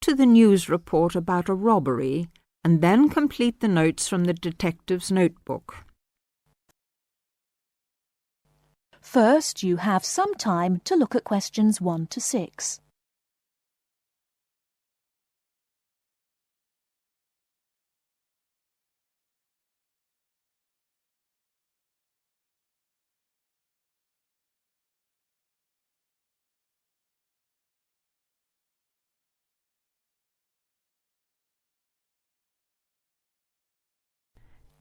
to the news report about a robbery and then complete the notes from the detective's notebook. First, you have some time to look at questions 1 to 6.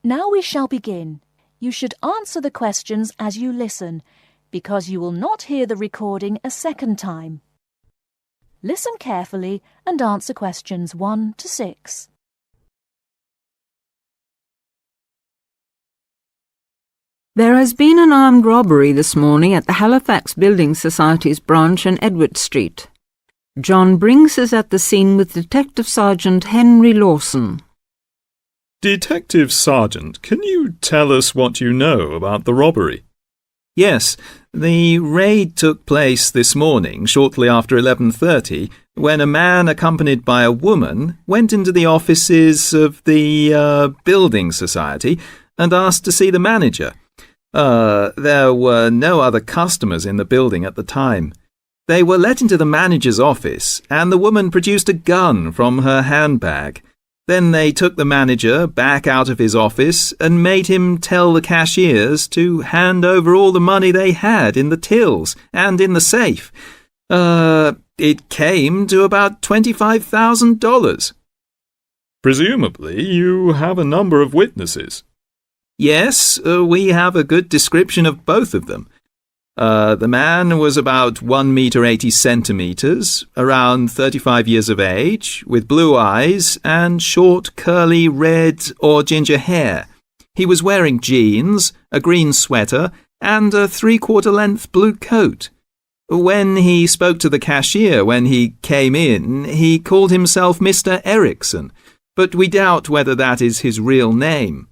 Now we shall begin. You should answer the questions as you listen, because you will not hear the recording a second time. Listen carefully and answer questions 1 to 6. There has been an armed robbery this morning at the Halifax Building Society's branch in Edward Street. John Brinks is at the scene with Detective Sergeant Henry Lawson. Detective Sergeant, can you tell us what you know about the robbery? Yes, the raid took place this morning, shortly after 11:30, when a man accompanied by a woman went into the offices of the Building Society and asked to see the manager. There were no other customers in the building at the time. They were let into the manager's office, and the woman produced a gun from her handbag. Then they took the manager back out of his office and made him tell the cashiers to hand over all the money they had in the tills and in the safe. It came to about $25,000. Presumably, you have a number of witnesses. Yes, we have a good description of both of them. The man was about 1 meter 80 centimeters, around 35 years of age, with blue eyes and short, curly red or ginger hair. He was wearing jeans, a green sweater, and a 3/4 length blue coat. When he spoke to the cashier when he came in, he called himself Mr. Erickson, but we doubt whether that is his real name.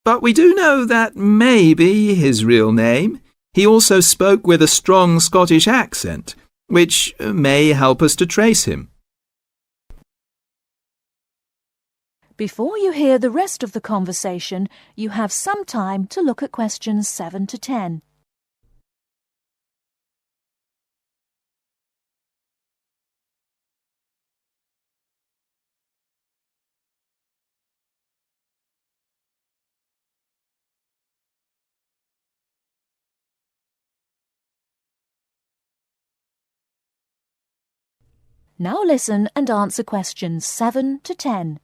But we do know that may be his real name. He also spoke with a strong Scottish accent, which may help us to trace him. Before you hear the rest of the conversation, you have some time to look at questions 7 to 10. Now listen and answer questions 7 to 10.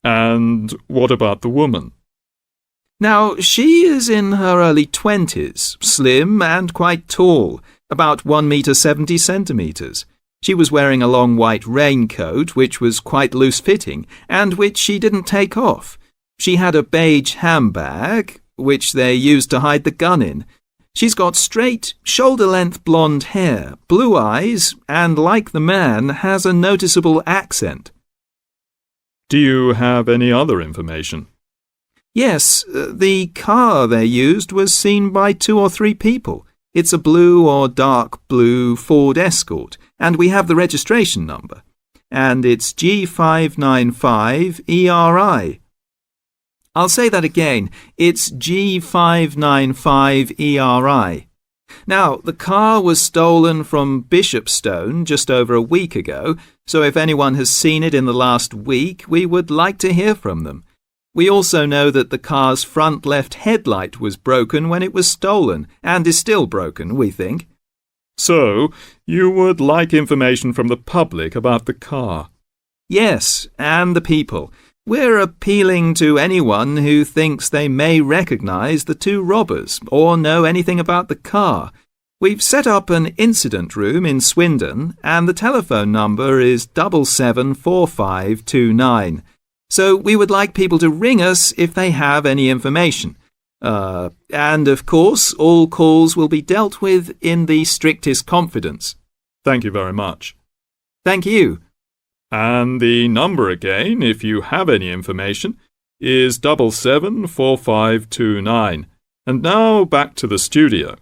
And what about the woman? Now, she is in her early 20s, slim and quite tall, about 1 meter 70 centimeters. She was wearing a long white raincoat, which was quite loose-fitting, and which she didn't take off. She had a beige handbag, which they used to hide the gun in. She's got straight, shoulder-length blonde hair, blue eyes, and like the man, has a noticeable accent. Do you have any other information? Yes, the car they used was seen by 2 or 3 people. It's a blue or dark blue Ford Escort, and we have the registration number. And it's G595ERI. I'll say that again. It's G595ERI. Now, the car was stolen from Bishopstone just over a week ago, so if anyone has seen it in the last week, we would like to hear from them. We also know that the car's front left headlight was broken when it was stolen, and is still broken, we think. So, you would like information from the public about the car? Yes, and the people. We're appealing to anyone who thinks they may recognise the 2 robbers or know anything about the car. We've set up an incident room in Swindon, and the telephone number is 774529. So we would like people to ring us if they have any information. And of course, all calls will be dealt with in the strictest confidence. Thank you very much. Thank you. And the number again, if you have any information, is 774529. And now back to the studio.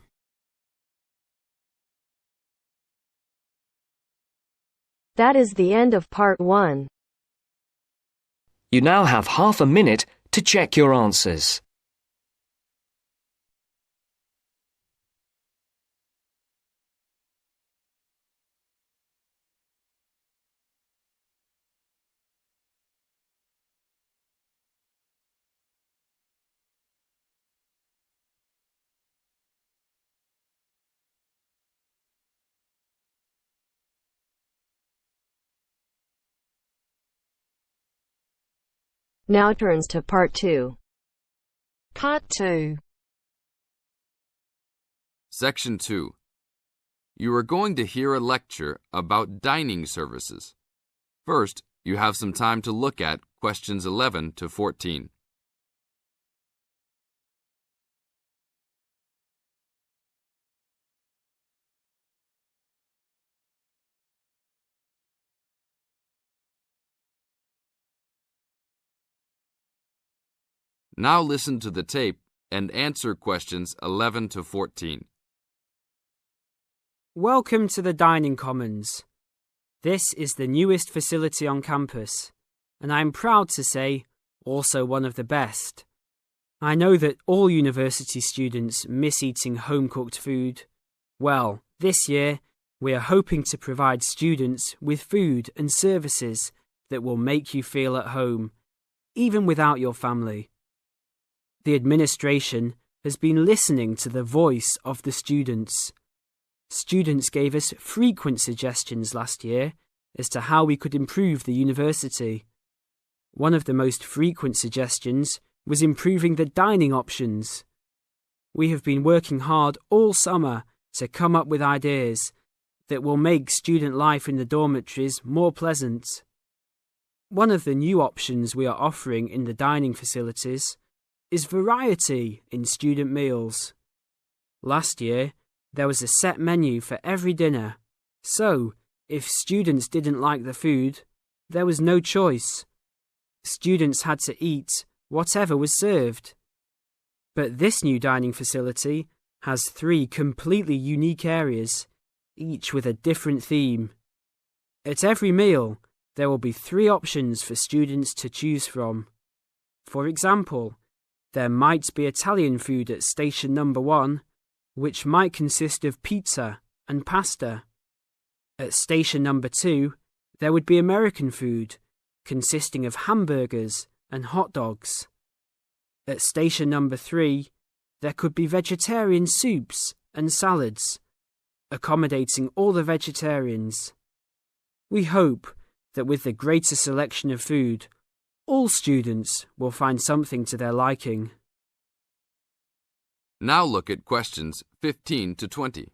That is the end of part 1. You now have half a minute to check your answers. Now turns to part 2. Part 2. Section 2. You are going to hear a lecture about dining services. First, you have some time to look at questions 11 to 14. Now listen to the tape and answer questions 11 to 14. Welcome to the Dining Commons. This is the newest facility on campus, and I'm proud to say, also one of the best. I know that all university students miss eating home-cooked food. Well, this year, we are hoping to provide students with food and services that will make you feel at home, even without your family. The administration has been listening to the voice of the students. Students gave us frequent suggestions last year as to how we could improve the university. One of the most frequent suggestions was improving the dining options. We have been working hard all summer to come up with ideas that will make student life in the dormitories more pleasant. One of the new options we are offering in the dining facilities is variety in student meals. Last year, there was a set menu for every dinner, so if students didn't like the food, there was no choice. Students had to eat whatever was served. But this new dining facility has 3 completely unique areas, each with a different theme. At every meal, there will be 3 options for students to choose from. For example, there might be Italian food at station number 1, which might consist of pizza and pasta. At station number 2, there would be American food, consisting of hamburgers and hot dogs. At station number 3, there could be vegetarian soups and salads, accommodating all the vegetarians. We hope that with the greater selection of food, all students will find something to their liking. Now look at questions 15 to 20.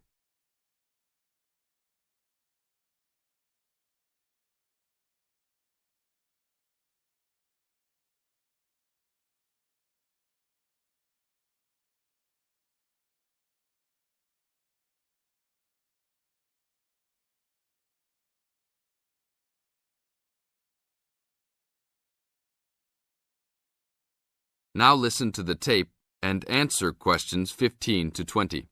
Now listen to the tape and answer questions 15 to 20.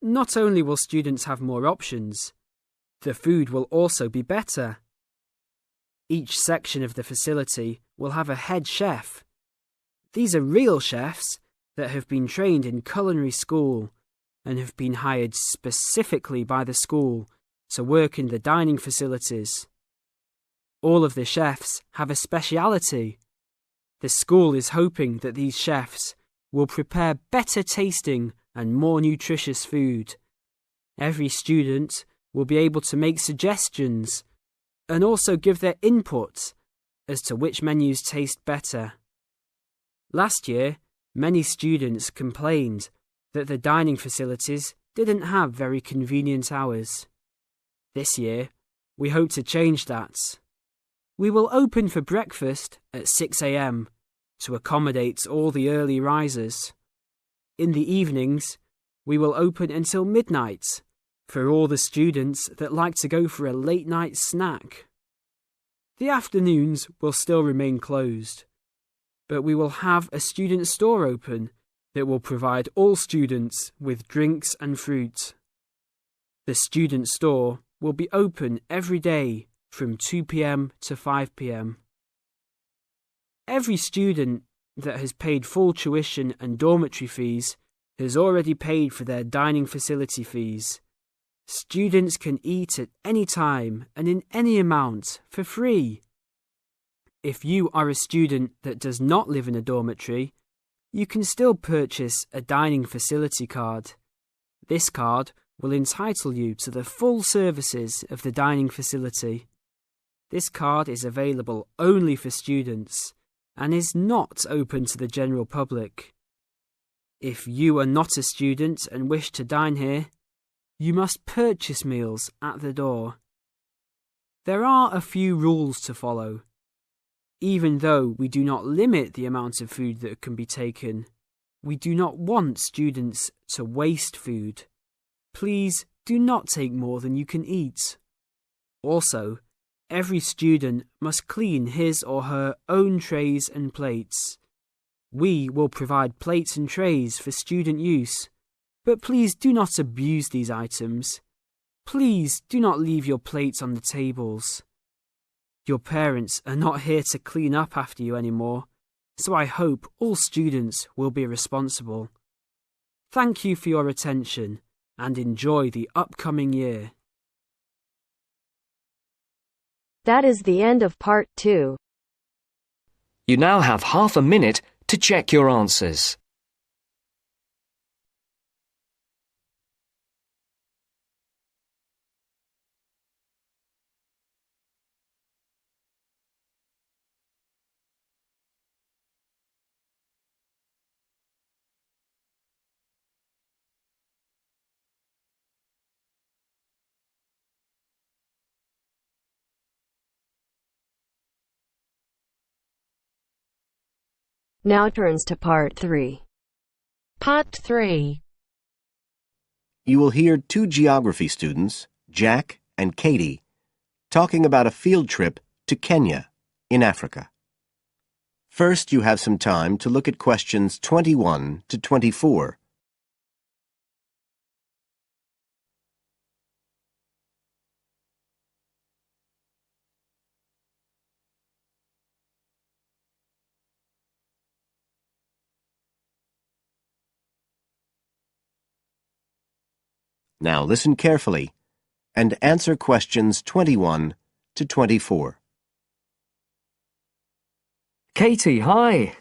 Not only will students have more options, the food will also be better. Each section of the facility will have a head chef. These are real chefs that have been trained in culinary school and have been hired specifically by the school to work in the dining facilities. All of the chefs have a speciality. The school is hoping that these chefs will prepare better tasting and more nutritious food. Every student will be able to make suggestions and also give their input as to which menus taste better. Last year, many students complained that the dining facilities didn't have very convenient hours. This year, we hope to change that. We will open for breakfast at 6 a.m. to accommodate all the early risers. In the evenings, we will open until midnight for all the students that like to go for a late-night snack. The afternoons will still remain closed, but we will have a student store open that will provide all students with drinks and fruit. The student store will be open every day from 2 p.m. to 5 p.m. Every student that has paid full tuition and dormitory fees has already paid for their dining facility fees. Students can eat at any time and in any amount for free. If you are a student that does not live in a dormitory, you can still purchase a dining facility card. This card will entitle you to the full services of the dining facility. This card is available only for students and is not open to the general public. If you are not a student and wish to dine here, you must purchase meals at the door. There are a few rules to follow. Even though we do not limit the amount of food that can be taken, we do not want students to waste food. Please do not take more than you can eat. Also, every student must clean his or her own trays and plates. We will provide plates and trays for student use, but please do not abuse these items. Please do not leave your plates on the tables. Your parents are not here to clean up after you anymore, so I hope all students will be responsible. Thank you for your attention and enjoy the upcoming year. That is the end of part 2. You now have half a minute to check your answers. Now turns to part 3. Part 3. You will hear two geography students, Jack and Katie, talking about a field trip to Kenya in Africa. First, you have some time to look at questions 21 to 24. Now listen carefully and answer questions 21 to 24. Katie, hi.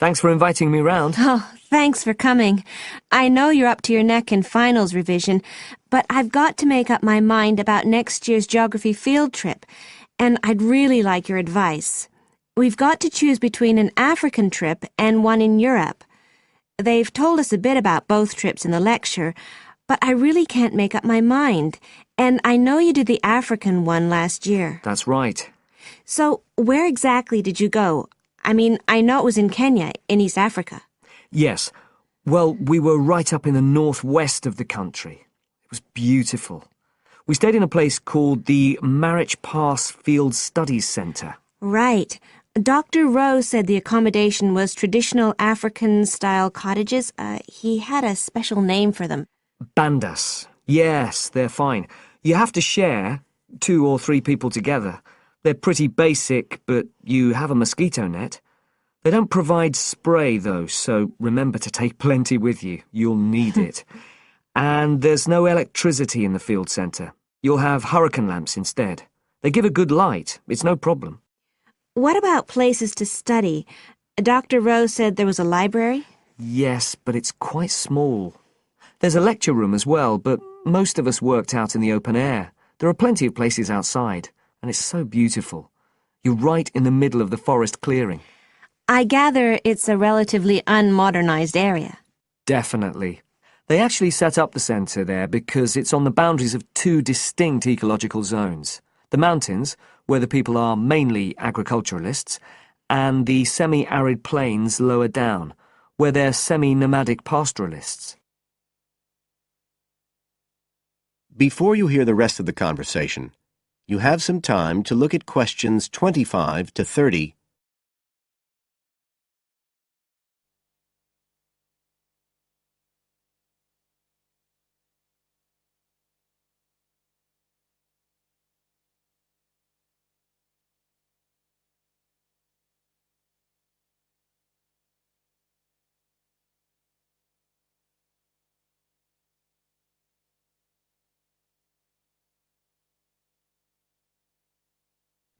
Thanks for inviting me round. Oh, thanks for coming. I know you're up to your neck in finals revision, but I've got to make up my mind about next year's geography field trip, and I'd really like your advice. We've got to choose between an African trip and one in Europe. They've told us a bit about both trips in the lecture, but I really can't make up my mind, and I know you did the African one last year. That's right. So, where exactly did you go? I mean, I know it was in Kenya, in East Africa. Yes. Well, we were right up in the northwest of the country. It was beautiful. We stayed in a place called the Marich Pass Field Studies Centre. Right. Dr. Rowe said the accommodation was traditional African-style cottages. He had a special name for them. Bandas. Yes, they're fine. You have to share, 2 or 3 people together. They're pretty basic, but you have a mosquito net. They don't provide spray, though, so remember to take plenty with you. You'll need it. And there's no electricity in the field centre. You'll have hurricane lamps instead. They give a good light. It's no problem. What about places to study? Dr. Rowe said there was a library? Yes, but it's quite small. There's a lecture room as well, but most of us worked out in the open air. There are plenty of places outside, and it's so beautiful. You're right in the middle of the forest clearing. I gather it's a relatively unmodernized area. Definitely. They actually set up the centre there because it's on the boundaries of 2 distinct ecological zones. The mountains, where the people are mainly agriculturalists, and the semi-arid plains lower down, where they're semi-nomadic pastoralists. Before you hear the rest of the conversation, you have some time to look at questions 25 to 30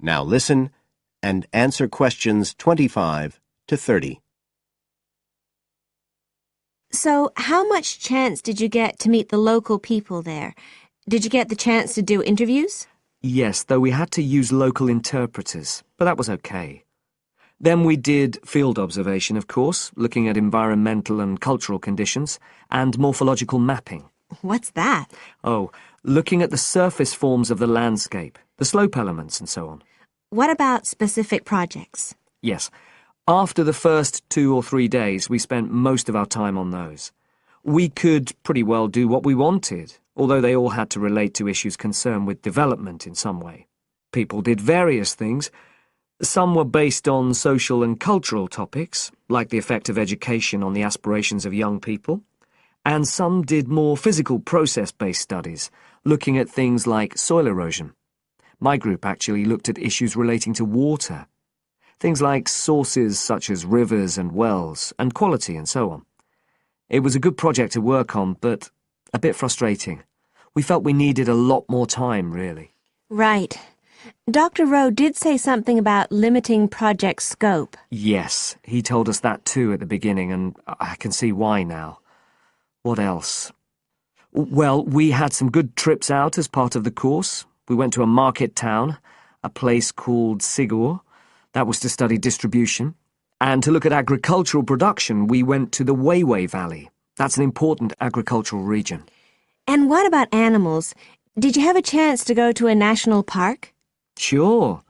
Now listen and answer questions 25 to 30. So, how much chance did you get to meet the local people there? Did you get the chance to do interviews? Yes, though we had to use local interpreters, but that was okay. Then we did field observation, of course, looking at environmental and cultural conditions, and morphological mapping. What's that? Oh, looking at the surface forms of the landscape, the slope elements and so on. What about specific projects? Yes. After the first 2 or 3 days, we spent most of our time on those. We could pretty well do what we wanted, although they all had to relate to issues concerned with development in some way. People did various things. Some were based on social and cultural topics, like the effect of education on the aspirations of young people, and some did more physical process-based studies, looking at things like soil erosion. My group actually looked at issues relating to water, things like sources such as rivers and wells, and quality and so on. It was a good project to work on, but a bit frustrating. We felt we needed a lot more time, really. Right. Dr. Rowe did say something about limiting project scope. Yes, he told us that too at the beginning, and I can see why now. What else? Well, we had some good trips out as part of the course. We went to a market town, a place called Sigur. That was to study distribution. And to look at agricultural production, we went to the Weiwei Valley. That's an important agricultural region. And what about animals? Did you have a chance to go to a national park? Sure.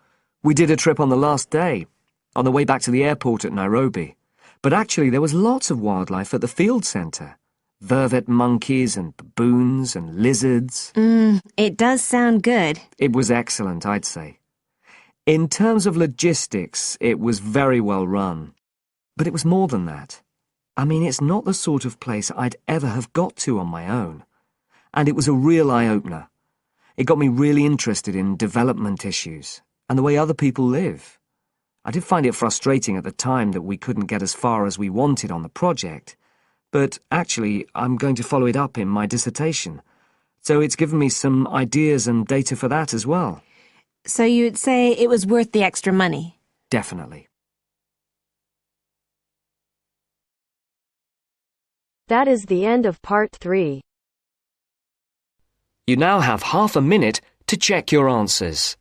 We did a trip on the last day, on the way back to the airport at Nairobi. But actually there was lots of wildlife at the field centre. Vervet monkeys and baboons and lizards. It does sound good. It was excellent, I'd say. In terms of logistics, it was very well run. But it was more than that. I mean, it's not the sort of place I'd ever have got to on my own. And it was a real eye-opener. It got me really interested in development issues and the way other people live. I did find it frustrating at the time that we couldn't get as far as we wanted on the project, but actually I'm going to follow it up in my dissertation, so it's given me some ideas and data for that as well. So you'd say it was worth the extra money? Definitely. That is the end of part 3. You now have half a minute to check your answers.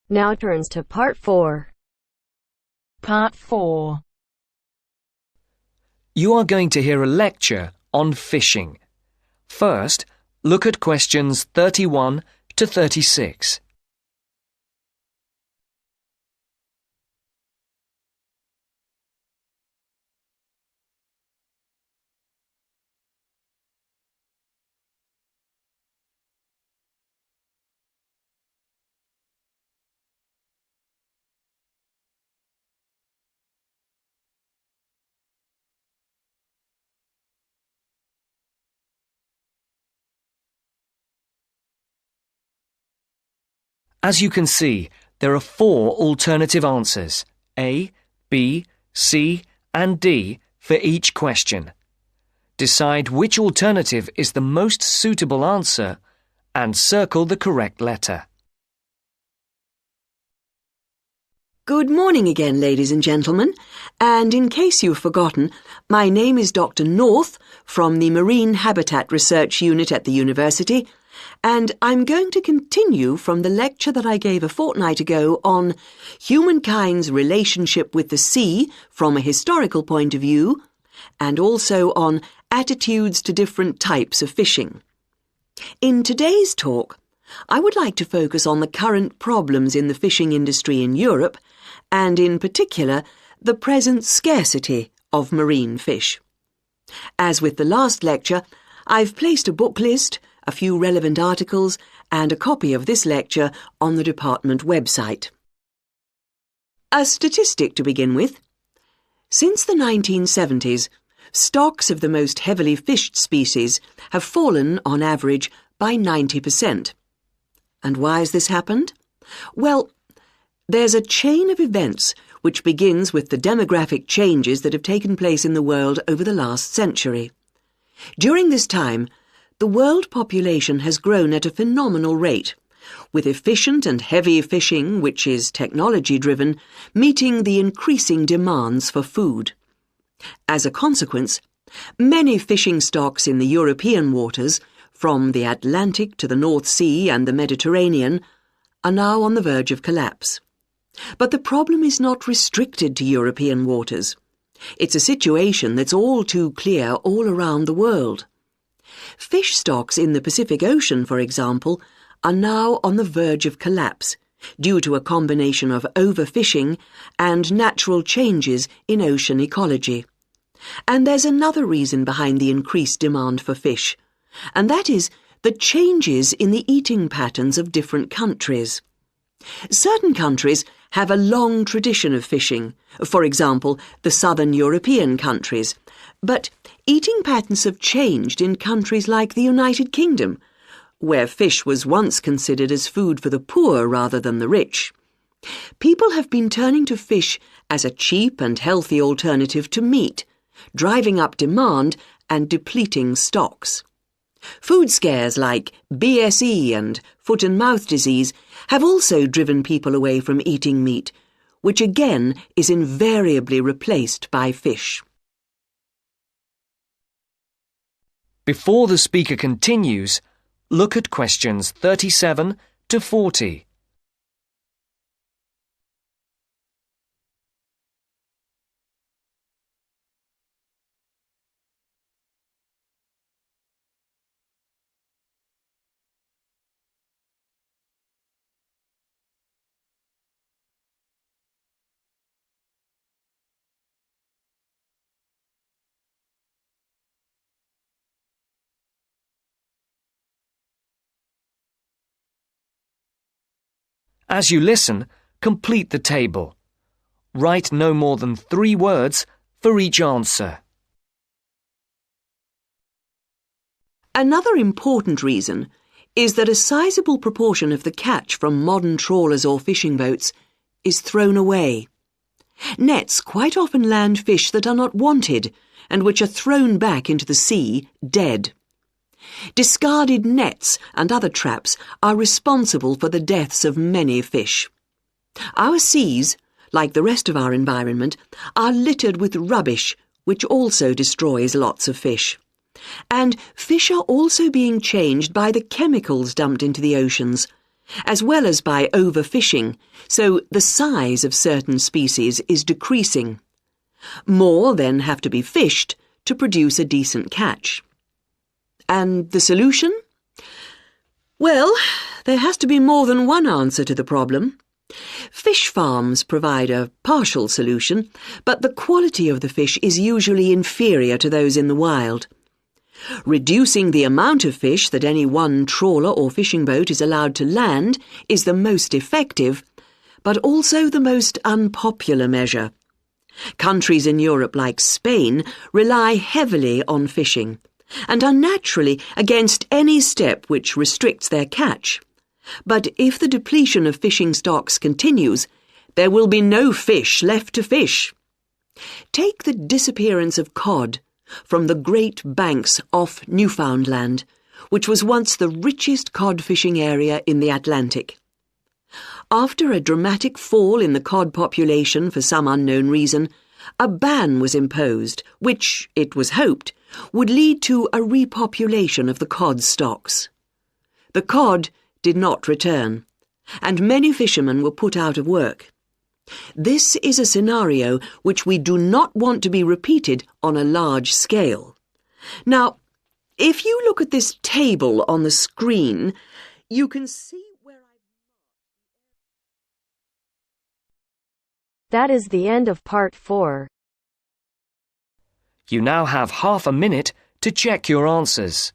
Now turns to part 4. Part 4. You are going to hear a lecture on fishing. First, look at questions 31 to 36. As you can see, there are 4 alternative answers, A, B, C, and D, for each question. Decide which alternative is the most suitable answer and circle the correct letter. Good morning again, ladies and gentlemen, and in case you've forgotten, my name is Dr. North from the Marine Habitat Research Unit at the university, and I'm going to continue from the lecture that I gave a fortnight ago on humankind's relationship with the sea from a historical point of view, and also on attitudes to different types of fishing. In today's talk, I would like to focus on the current problems in the fishing industry in Europe, and in particular, the present scarcity of marine fish. As with the last lecture, I've placed a book list, a few relevant articles, and a copy of this lecture on the department website. A statistic to begin with. Since the 1970s, stocks of the most heavily fished species have fallen, on average, by 90%. And why has this happened? Well, there's a chain of events which begins with the demographic changes that have taken place in the world over the last century. During this time, the world population has grown at a phenomenal rate, with efficient and heavy fishing, which is technology-driven, meeting the increasing demands for food. As a consequence, many fishing stocks in the European waters, from the Atlantic to the North Sea and the Mediterranean, are now on the verge of collapse. But the problem is not restricted to European waters. It's a situation that's all too clear all around the world. Fish stocks in the Pacific Ocean, for example, are now on the verge of collapse due to a combination of overfishing and natural changes in ocean ecology. And there's another reason behind the increased demand for fish, and that is the changes in the eating patterns of different countries. Certain countries have a long tradition of fishing, for example, the southern European countries, but eating patterns have changed in countries like the United Kingdom, where fish was once considered as food for the poor rather than the rich. People have been turning to fish as a cheap and healthy alternative to meat, driving up demand and depleting stocks. Food scares like BSE and foot and mouth disease have also driven people away from eating meat, which again is invariably replaced by fish. Before the speaker continues, look at questions 37 to 40. As you listen, complete the table. Write no more than 3 words for each answer. Another important reason is that a sizable proportion of the catch from modern trawlers or fishing boats is thrown away. Nets quite often land fish that are not wanted and which are thrown back into the sea dead. Discarded nets and other traps are responsible for the deaths of many fish. Our seas, like the rest of our environment, are littered with rubbish, which also destroys lots of fish. And fish are also being changed by the chemicals dumped into the oceans, as well as by overfishing, so the size of certain species is decreasing. More then have to be fished to produce a decent catch. And the solution? Well, there has to be more than one answer to the problem. Fish farms provide a partial solution, but the quality of the fish is usually inferior to those in the wild. Reducing the amount of fish that any one trawler or fishing boat is allowed to land is the most effective, but also the most unpopular measure. Countries in Europe like Spain rely heavily on fishing, and are naturally against any step which restricts their catch. But if the depletion of fishing stocks continues, there will be no fish left to fish. Take the disappearance of cod from the Great Banks off Newfoundland, which was once the richest cod fishing area in the Atlantic. After a dramatic fall in the cod population for some unknown reason, a ban was imposed, which, it was hoped, would lead to a repopulation of the cod stocks. The cod did not return, and many fishermen were put out of work. This is a scenario which we do not want to be repeated on a large scale. Now, if you look at this table on the screen, you can see where That is the end of part 4. You now have half a minute to check your answers.